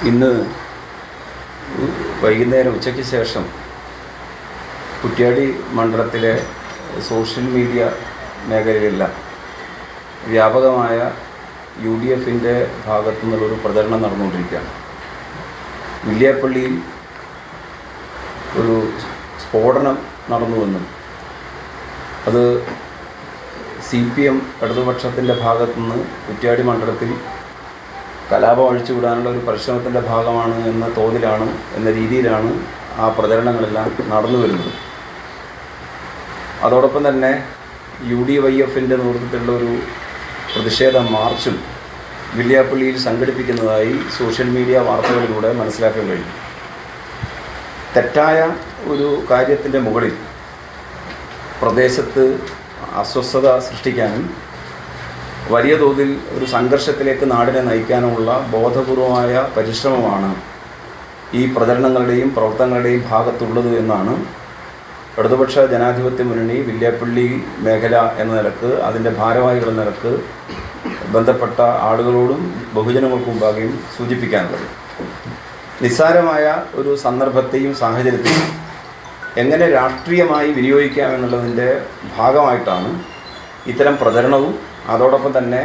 ഇന്ന് വൈകുന്നേരം ഉച്ചയ്ക്ക് ശേഷം കുറ്റ്യാടി മണ്ഡലത്തിലെ സോഷ്യൽ മീഡിയ മേഖലയിലെല്ലാം വ്യാപകമായ UDFിൻ്റെ ഭാഗത്തു നിന്നുള്ളൊരു പ്രചരണം നടന്നുകൊണ്ടിരിക്കുകയാണ്. വില്യാപ്പള്ളിയിൽ ഒരു സ്ഫോടനം നടന്നുവെന്നും അത് CPM ഇടതുപക്ഷത്തിൻ്റെ ഭാഗത്തുനിന്ന് കുറ്റ്യാടി മണ്ഡലത്തിൽ കലാപം അഴിച്ചുവിടാനുള്ള ഒരു പരിശ്രമത്തിൻ്റെ ഭാഗമാണ് എന്ന തോതിലാണ്, എന്ന രീതിയിലാണ് ആ പ്രചരണങ്ങളെല്ലാം നടന്നു വരുന്നത്. അതോടൊപ്പം തന്നെ UDYFിൻ്റെ നേതൃത്വത്തിലുള്ള ഒരു പ്രതിഷേധ മാർച്ചും വില്യാപ്പള്ളിയിൽ സംഘടിപ്പിക്കുന്നതായി സോഷ്യൽ മീഡിയ വാർത്തകളിലൂടെ മനസ്സിലാക്കാൻ കഴിയും. തെറ്റായ ഒരു കാര്യത്തിൻ്റെ മുകളിൽ പ്രദേശത്ത് അസ്വസ്ഥത സൃഷ്ടിക്കാനും വലിയ തോതിൽ ഒരു സംഘർഷത്തിലേക്ക് നാടിനെ നയിക്കാനുമുള്ള ബോധപൂർവമായ പരിശ്രമമാണ് ഈ പ്രചരണങ്ങളുടെയും പ്രവർത്തനങ്ങളുടെയും ഭാഗത്തുള്ളത് എന്നാണ് ഇടതുപക്ഷ ജനാധിപത്യ മുന്നണി വില്യാപ്പള്ളി മേഖല എന്ന നിലക്ക്, അതിൻ്റെ ഭാരവാഹികൾ എന്ന നിലക്ക് ബന്ധപ്പെട്ട ആളുകളോടും ബഹുജനങ്ങൾക്കും മുമ്പാകെയും സൂചിപ്പിക്കാനുള്ളത്. നിസ്സാരമായ ഒരു സന്ദർഭത്തെയും സാഹചര്യത്തെയും എങ്ങനെ രാഷ്ട്രീയമായി വിനിയോഗിക്കാമെന്നുള്ളതിൻ്റെ ഭാഗമായിട്ടാണ് ഇത്തരം പ്രചരണവും അതോടൊപ്പം തന്നെ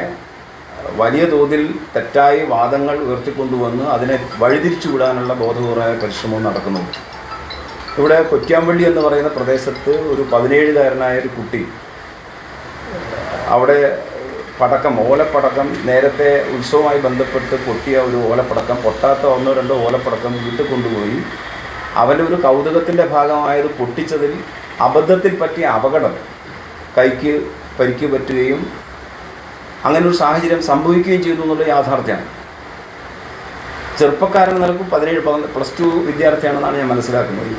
വലിയ തോതിൽ തെറ്റായ വാദങ്ങൾ ഉയർത്തിക്കൊണ്ടുവന്ന് അതിനെ വഴിതിരിച്ചു വിടാനുള്ള ബോധപൂർവമായ പരിശ്രമവും നടക്കുന്നത്. ഇവിടെ കൊറ്റ്യാമ്പള്ളി എന്ന് പറയുന്ന പ്രദേശത്ത് ഒരു 17കാരനായ ഒരു കുട്ടി അവിടെ ഓലപ്പടക്കം നേരത്തെ ഉത്സവവുമായി ബന്ധപ്പെട്ട് പൊട്ടിയ ഒരു ഓലപ്പടക്കം, പൊട്ടാത്ത 1-2 ഓലപ്പടക്കം വീട്ടിൽ കൊണ്ടുപോയി അവൻ്റെ ഒരു കൗതുകത്തിൻ്റെ ഭാഗമായത് പൊട്ടിച്ചതിൽ അബദ്ധത്തിൽ പറ്റിയ അപകടം, കൈക്ക് പരിക്ക് പറ്റുകയും അങ്ങനെ ഒരു സാഹചര്യം സംഭവിക്കുകയും ചെയ്തു എന്നുള്ള യാഥാർത്ഥ്യമാണ്. ചെറുപ്പക്കാരൻ നിലക്കും 17 +2 വിദ്യാർത്ഥിയാണെന്നാണ് ഞാൻ മനസ്സിലാക്കുന്നത്.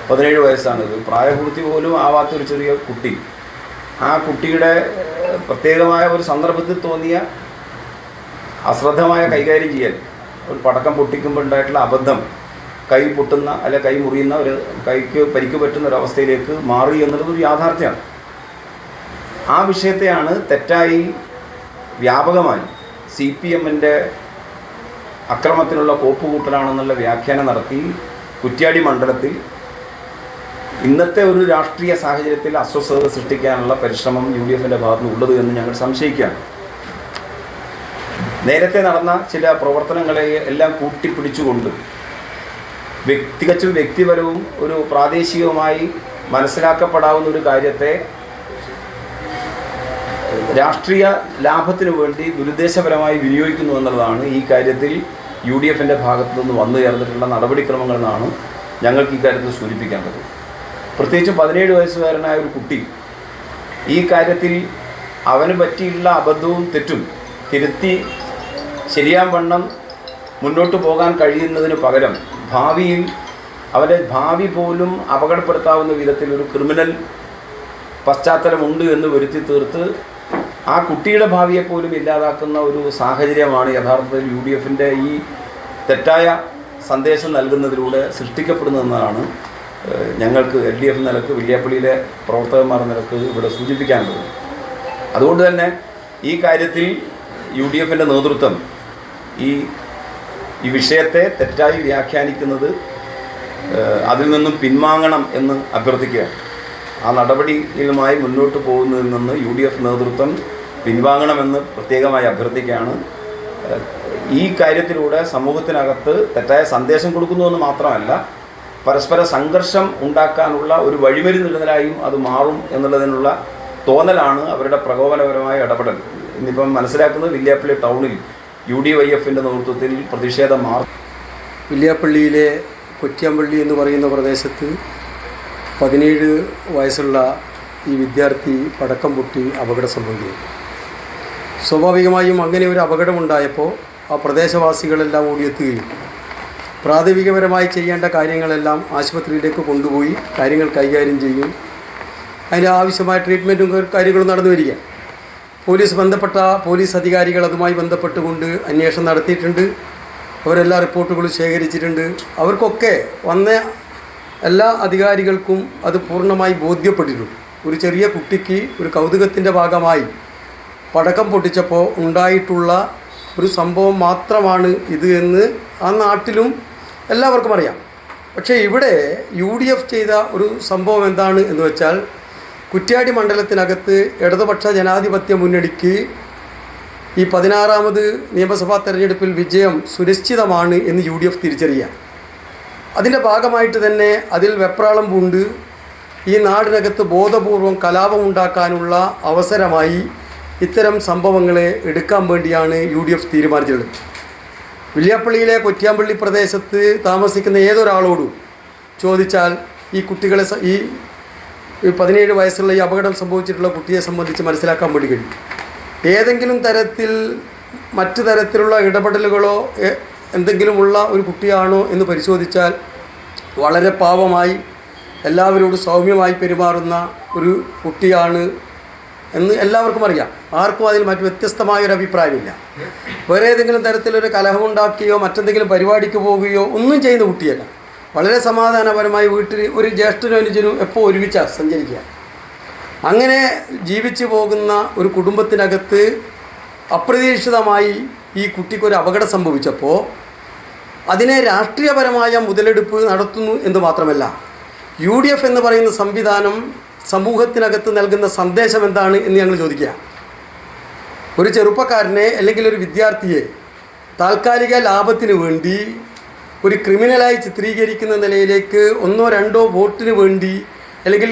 17 വയസ്സാണിത്. പ്രായപൂർത്തി പോലും ആവാത്തൊരു ചെറിയ കുട്ടി. ആ കുട്ടിയുടെ പ്രത്യേകമായ ഒരു സന്ദർഭത്തിൽ തോന്നിയ അശ്രദ്ധമായ കൈകാര്യം ചെയ്യൽ, ഒരു പടക്കം പൊട്ടിക്കുമ്പോൾ ഉണ്ടായിട്ടുള്ള അബദ്ധം, കൈ പൊട്ടുന്ന കൈ മുറിയുന്ന ഒരു കൈക്ക് പരിക്ക് പറ്റുന്ന ഒരവസ്ഥയിലേക്ക് മാറി എന്നുള്ളതൊരു യാഥാർത്ഥ്യമാണ്. ആ വിഷയത്തെയാണ് തെറ്റായി വ്യാപകമായി CPMൻ്റെ അക്രമത്തിനുള്ള കോപ്പുകൂട്ടലാണെന്നുള്ള വ്യാഖ്യാനം നടത്തി കുറ്റ്യാടി മണ്ഡലത്തിൽ ഇന്നത്തെ ഒരു രാഷ്ട്രീയ സാഹചര്യത്തിൽ അസ്വസ്ഥത സൃഷ്ടിക്കാനുള്ള പരിശ്രമം UDFിൻ്റെ ഭാഗത്തുനിന്ന് ഉള്ളത് എന്ന് ഞങ്ങൾ സംശയിക്കുകയാണ്. നേരത്തെ നടന്ന ചില പ്രവർത്തനങ്ങളെ എല്ലാം കൂട്ടിപ്പിടിച്ചുകൊണ്ട് തികച്ചും വ്യക്തിപരവും ഒരു പ്രാദേശികവുമായി മനസ്സിലാക്കപ്പെടാവുന്ന ഒരു കാര്യത്തെ രാഷ്ട്രീയ ലാഭത്തിനു വേണ്ടി ദുരുദ്ദേശപരമായി വിനിയോഗിക്കുന്നു എന്നുള്ളതാണ് ഈ കാര്യത്തിൽ UDFിൻ്റെ ഭാഗത്തു നിന്ന് വന്നു ചേർന്നിട്ടുള്ള നടപടിക്രമങ്ങളെന്നാണ് ഞങ്ങൾക്ക് ഈ കാര്യത്തിൽ സൂചിപ്പിക്കേണ്ടത്. പ്രത്യേകിച്ച് 17 വയസ്സുകാരനായ ഒരു കുട്ടി ഈ കാര്യത്തിൽ അവന് പറ്റിയുള്ള അബദ്ധവും തെറ്റും തിരുത്തി ശരിയാവണ്ണം മുന്നോട്ട് പോകാൻ കഴിയുന്നതിന് പകരം ഭാവിയിൽ അവൻ്റെ ഭാവി പോലും അപകടപ്പെടുത്താവുന്ന വിധത്തിൽ ഒരു ക്രിമിനൽ പശ്ചാത്തലമുണ്ട് എന്ന് വരുത്തി തീർത്ത് ആ കുട്ടിയുടെ ഭാവിയെ പോലും ഇല്ലാതാക്കുന്ന ഒരു സാഹചര്യമാണ് യഥാർത്ഥത്തിൽ UDFിൻ്റെ ഈ തെറ്റായ സന്ദേശം നൽകുന്നതിലൂടെ സൃഷ്ടിക്കപ്പെടുന്നതെന്നാണ് ഞങ്ങൾക്ക് LDF നിലക്ക്, വില്യാപ്പള്ളിയിലെ പ്രവർത്തകന്മാർ നിലക്ക് ഇവിടെ സൂചിപ്പിക്കാനുള്ളത്. അതുകൊണ്ട് തന്നെ ഈ കാര്യത്തിൽ UDFിൻ്റെ നേതൃത്വം ഈ വിഷയത്തെ തെറ്റായി വ്യാഖ്യാനിക്കുന്നത് അതിൽ നിന്നും പിൻവാങ്ങണം എന്ന് അഭ്യർത്ഥിക്കുകയാണ്. ആ നടപടിയുമായി മുന്നോട്ട് പോകുന്നതിൽ നിന്ന് UDF നേതൃത്വം പിൻവാങ്ങണമെന്ന് പ്രത്യേകമായി അഭ്യർത്ഥിക്കുകയാണ്. ഈ കാര്യത്തിലൂടെ സമൂഹത്തിനകത്ത് തെറ്റായ സന്ദേശം കൊടുക്കുന്നുവെന്ന് മാത്രമല്ല, പരസ്പര സംഘർഷം ഉണ്ടാക്കാനുള്ള ഒരു വഴിമരുന്നുള്ളതിനായും അത് മാറും എന്നുള്ളതിനുള്ള തോന്നലാണ് അവരുടെ പ്രകോപനപരമായ ഇടപെടൽ. ഇന്നിപ്പം മനസ്സിലാക്കുന്നത് വില്യാപ്പള്ളി ടൗണിൽ UDYFിൻ്റെ നേതൃത്വത്തിൽ പ്രതിഷേധം വില്യാപ്പള്ളിയിലെ കൊറ്റ്യാമ്പള്ളി എന്ന് പറയുന്ന പ്രദേശത്ത് 17 വയസ്സുള്ള ഈ വിദ്യാർത്ഥി പടക്കം പൊട്ടി അപകടം സംഭവിക്കുന്നു. സ്വാഭാവികമായും അങ്ങനെ ഒരു അപകടമുണ്ടായപ്പോൾ ആ പ്രദേശവാസികളെല്ലാം ഓടിയെത്തുകയും പ്രാഥമികപരമായി ചെയ്യേണ്ട കാര്യങ്ങളെല്ലാം ആശുപത്രിയിലേക്ക് കൊണ്ടുപോയി കാര്യങ്ങൾ കൈകാര്യം ചെയ്യും. അതിന് ആവശ്യമായ ട്രീറ്റ്മെൻറ്റും കാര്യങ്ങളും നടന്നു വരിക. ബന്ധപ്പെട്ട പോലീസ് അധികാരികൾ അതുമായി ബന്ധപ്പെട്ടുകൊണ്ട് അന്വേഷണം നടത്തിയിട്ടുണ്ട്. അവരെല്ലാ റിപ്പോർട്ടുകളും ശേഖരിച്ചിട്ടുണ്ട്. അവർക്കൊക്കെ വന്ന എല്ലാ അധികാരികൾക്കും അത് പൂർണ്ണമായി ബോധ്യപ്പെട്ടിട്ടുണ്ട്. ഒരു ചെറിയ കുട്ടിക്ക് ഒരു കൗതുകത്തിൻ്റെ ഭാഗമായി പടക്കം പൊട്ടിച്ചപ്പോൾ ഉണ്ടായിട്ടുള്ള ഒരു സംഭവം മാത്രമാണ് ഇത് എന്ന് ആ നാട്ടിലും എല്ലാവർക്കും അറിയാം. പക്ഷേ ഇവിടെ UDF ചെയ്ത ഒരു സംഭവം എന്താണ് എന്ന് വെച്ചാൽ, കുറ്റ്യാടി മണ്ഡലത്തിനകത്ത് ഇടതുപക്ഷ ജനാധിപത്യ മുന്നണിക്ക് ഈ 16ാമത് നിയമസഭാ തെരഞ്ഞെടുപ്പിൽ വിജയം സുനിശ്ചിതമാണ് എന്ന് UDF തിരിച്ചറിയാം. അതിൻ്റെ ഭാഗമായിട്ട് തന്നെ അതിൽ വെപ്രാളം പൂണ്ട് ഈ നാടിനകത്ത് ബോധപൂർവം കലാപമുണ്ടാക്കാനുള്ള അവസരമായി ഇത്തരം സംഭവങ്ങളെ എടുക്കാൻ വേണ്ടിയാണ് UDF തീരുമാനിച്ചിട്ടുള്ളത്. വില്യാപ്പള്ളിയിലെ കൊറ്റിയാമ്പള്ളി പ്രദേശത്ത് താമസിക്കുന്ന ഏതൊരാളോടും ചോദിച്ചാൽ ഈ കുട്ടികളെ ഈ 17 വയസ്സുള്ള ഈ അപകടം സംഭവിച്ചിട്ടുള്ള കുട്ടിയെ സംബന്ധിച്ച് മനസ്സിലാക്കാൻ വേണ്ടി കഴിയും. ഏതെങ്കിലും തരത്തിൽ മറ്റു തരത്തിലുള്ള ഇടപെടലുകളോ എന്തെങ്കിലുമുള്ള ഒരു കുട്ടിയാണോ എന്ന് പരിശോധിച്ചാൽ വളരെ പാവമായി എല്ലാവരോടും സൗമ്യമായി പെരുമാറുന്ന ഒരു കുട്ടിയാണ് എന്ന് എല്ലാവർക്കും അറിയാം. ആർക്കും അതിൽ മറ്റു വ്യത്യസ്തമായൊരു അഭിപ്രായമില്ല. വേറെ ഏതെങ്കിലും തരത്തിലൊരു കലഹമുണ്ടാക്കുകയോ മറ്റെന്തെങ്കിലും പരിപാടിക്ക് പോവുകയോ ഒന്നും ചെയ്യുന്ന കുട്ടിയല്ല. വളരെ സമാധാനപരമായി വീട്ടിൽ ഒരു ജ്യേഷ്ഠനും അനുജനും എപ്പോൾ ഒരുമിച്ചാണ് സഞ്ചരിക്കുക. അങ്ങനെ ജീവിച്ചു പോകുന്ന ഒരു കുടുംബത്തിനകത്ത് അപ്രതീക്ഷിതമായി ഈ കുട്ടിക്കൊരു അപകടം സംഭവിച്ചപ്പോൾ അതിനെ രാഷ്ട്രീയപരമായ മുതലെടുപ്പ് നടത്തുന്നു എന്ന് മാത്രമല്ല, UDF എന്ന് പറയുന്ന സംവിധാനം സമൂഹത്തിനകത്ത് നൽകുന്ന സന്ദേശം എന്താണ് എന്ന് ഞങ്ങൾ ചോദിക്കുക. ഒരു ചെറുപ്പക്കാരനെ അല്ലെങ്കിൽ ഒരു വിദ്യാർത്ഥിയെ താൽക്കാലിക ലാഭത്തിന് വേണ്ടി ഒരു ക്രിമിനലായി ചിത്രീകരിക്കുന്ന നിലയിലേക്ക് 1-2 വോട്ടിന് വേണ്ടി അല്ലെങ്കിൽ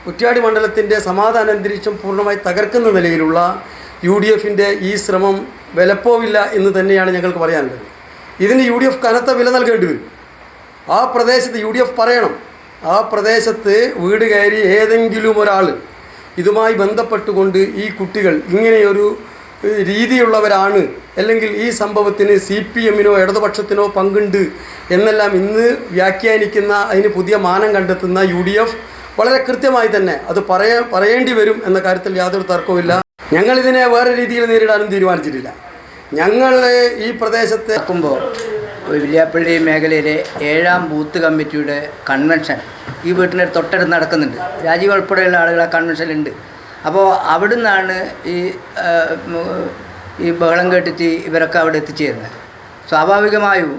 കുറ്റ്യാടി മണ്ഡലത്തിൻ്റെ സമാധാന അന്തരീക്ഷം പൂർണ്ണമായി തകർക്കുന്ന നിലയിലുള്ള UDFൻ്റെ ഈ ശ്രമം വിലപ്പോവില്ല എന്ന് തന്നെയാണ് ഞങ്ങൾക്ക് പറയാനുള്ളത്. ഇതിന് UDF കനത്ത വില നൽകേണ്ടി വരും. ആ പ്രദേശത്ത് UDF പറയണം, ആ പ്രദേശത്ത് വീട് കയറി ഏതെങ്കിലും ഒരാൾ ഇതുമായി ബന്ധപ്പെട്ടുകൊണ്ട് ഈ കുട്ടികൾ ഇങ്ങനെയൊരു രീതിയുള്ളവരാണ് അല്ലെങ്കിൽ ഈ സംഭവത്തിന് CPMനോ ഇടതുപക്ഷത്തിനോ പങ്കുണ്ട് എന്നെല്ലാം ഇന്ന് വ്യാഖ്യാനിക്കുന്ന, അതിന് പുതിയ മാനം കണ്ടെത്തുന്ന UDF വളരെ കൃത്യമായി തന്നെ അത് പറയേണ്ടി വരും എന്ന കാര്യത്തിൽ യാതൊരു തർക്കവുമില്ല. ഞങ്ങളിതിനെ വേറെ രീതിയിൽ നേരിടാനും തീരുമാനിച്ചിട്ടില്ല. ഞങ്ങൾ ഈ പ്രദേശത്ത് വില്യാപ്പള്ളി മേഖലയിലെ 7ാം ബൂത്ത് കമ്മിറ്റിയുടെ കൺവെൻഷൻ ഈ വീട്ടിൻ്റെ തൊട്ടടുത്ത് നടക്കുന്നുണ്ട്. രാജീവ് ഉൾപ്പെടെയുള്ള ആളുകൾ ആ കൺവെൻഷനിലുണ്ട്. അപ്പോൾ അവിടെ നിന്നാണ് ഈ ബഹളം കേട്ടിട്ട് ഇവരൊക്കെ അവിടെ എത്തിച്ചേരുന്നത്. സ്വാഭാവികമായും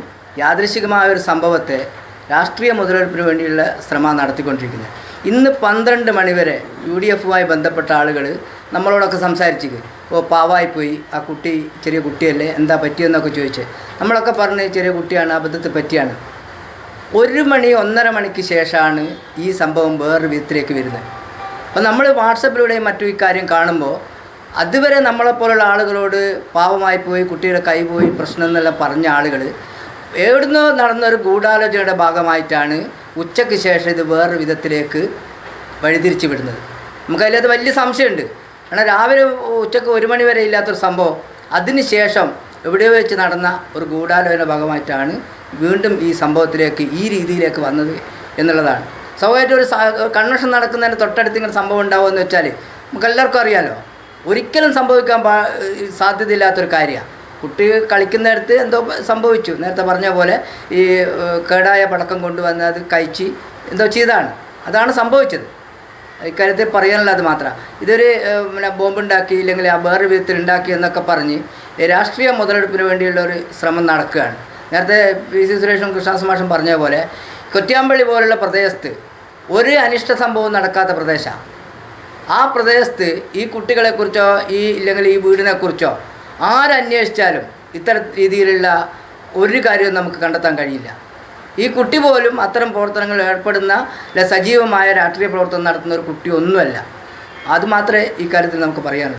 യാദൃശികമായ ഒരു സംഭവത്തെ രാഷ്ട്രീയ മുതലെടുപ്പിന് വേണ്ടിയുള്ള ശ്രമം നടത്തിക്കൊണ്ടിരിക്കുന്നത്. ഇന്ന് 12 മണിവരെ UDFുമായി ബന്ധപ്പെട്ട ആളുകൾ നമ്മളോടൊക്കെ സംസാരിച്ചിരിക്കും. പാവായിപ്പോയി, ആ കുട്ടി ചെറിയ കുട്ടിയല്ലേ, എന്താ പറ്റിയെന്നൊക്കെ ചോദിച്ച് നമ്മളൊക്കെ പറഞ്ഞ് ചെറിയ കുട്ടിയാണ്, അബദ്ധത്തിൽ പറ്റിയാണ്. 1 മണി 1:30 മണിക്ക് ശേഷമാണ് ഈ സംഭവം വേറൊരു വിധത്തിലേക്ക് വരുന്നത്. അപ്പോൾ നമ്മൾ വാട്സപ്പിലൂടെയും മറ്റും ഈ കാര്യം കാണുമ്പോൾ അതുവരെ നമ്മളെപ്പോലുള്ള ആളുകളോട് പാവമായി പോയി, കുട്ടിയുടെ കൈ പോയി, പ്രശ്നം എന്നെല്ലാം പറഞ്ഞ ആളുകൾ എവിടുന്നോ നടന്നൊരു ഗൂഢാലോചനയുടെ ഭാഗമായിട്ടാണ് ഉച്ചയ്ക്ക് ശേഷം ഇത് വേറൊരു വിധത്തിലേക്ക് വഴിതിരിച്ച് വിടുന്നത്. നമുക്കതിലത് വലിയ സംശയമുണ്ട്. കാരണം രാവിലെ ഉച്ചയ്ക്ക് 1 മണി വരെ ഇല്ലാത്തൊരു സംഭവം അതിന് ശേഷം എവിടെയോ വെച്ച് നടന്ന ഒരു ഗൂഢാലോചന ഭാഗമായിട്ടാണ് വീണ്ടും ഈ സംഭവത്തിലേക്ക് ഈ രീതിയിലേക്ക് വന്നത് എന്നുള്ളതാണ്. സ്വാഭാവികമായിട്ട് ഒരു കൺവെൻഷൻ നടക്കുന്നതിന് തൊട്ടടുത്ത് ഇങ്ങനെ സംഭവം ഉണ്ടാവുമെന്ന് വെച്ചാൽ നമുക്കെല്ലാവർക്കും അറിയാമല്ലോ, ഒരിക്കലും സംഭവിക്കാൻ സാധ്യതയില്ലാത്തൊരു കാര്യമാണ്. കുട്ടി കളിക്കുന്നിടത്ത് എന്തോ സംഭവിച്ചു. നേരത്തെ പറഞ്ഞ പോലെ ഈ കേടായ പടക്കം കൊണ്ടുവന്ന് അത് കഴിച്ച് എന്തോ ചെയ്താണ്, അതാണ് സംഭവിച്ചത്. ഇക്കാര്യത്തിൽ പറയാനുള്ളത് അത് മാത്രമാണ്. ഇതൊരു ബോംബുണ്ടാക്കി ഇല്ലെങ്കിൽ ആ വേറെ വിധത്തിൽ ഉണ്ടാക്കി എന്നൊക്കെ പറഞ്ഞ് രാഷ്ട്രീയ മുതലെടുപ്പിന് വേണ്ടിയുള്ള ഒരു ശ്രമം നടക്കുകയാണ്. നേരത്തെ PC സുരേഷും കൃഷ്ണദാസ് മാഷും പറഞ്ഞ പോലെ കൊറ്റിയാമ്പള്ളി പോലുള്ള പ്രദേശത്ത് ഒരു അനിഷ്ട സംഭവം നടക്കാത്ത പ്രദേശമാണ്. ആ പ്രദേശത്ത് ഈ കുട്ടികളെക്കുറിച്ചോ ഇല്ലെങ്കിൽ ഈ വീടിനെക്കുറിച്ചോ ആരന്വേഷിച്ചാലും ഇത്തരം രീതിയിലുള്ള ഒരു കാര്യവും നമുക്ക് കണ്ടെത്താൻ കഴിയില്ല. ഈ കുട്ടി പോലും അത്തരം പ്രവർത്തനങ്ങളിൽ ഏർപ്പെടുന്ന സജീവമായ രാഷ്ട്രീയ പ്രവർത്തനം നടത്തുന്ന ഒരു കുട്ടി ഒന്നുമല്ല. അതുമാത്രമേ ഈ കാര്യത്തിൽ നമുക്ക് പറയാനുള്ളൂ.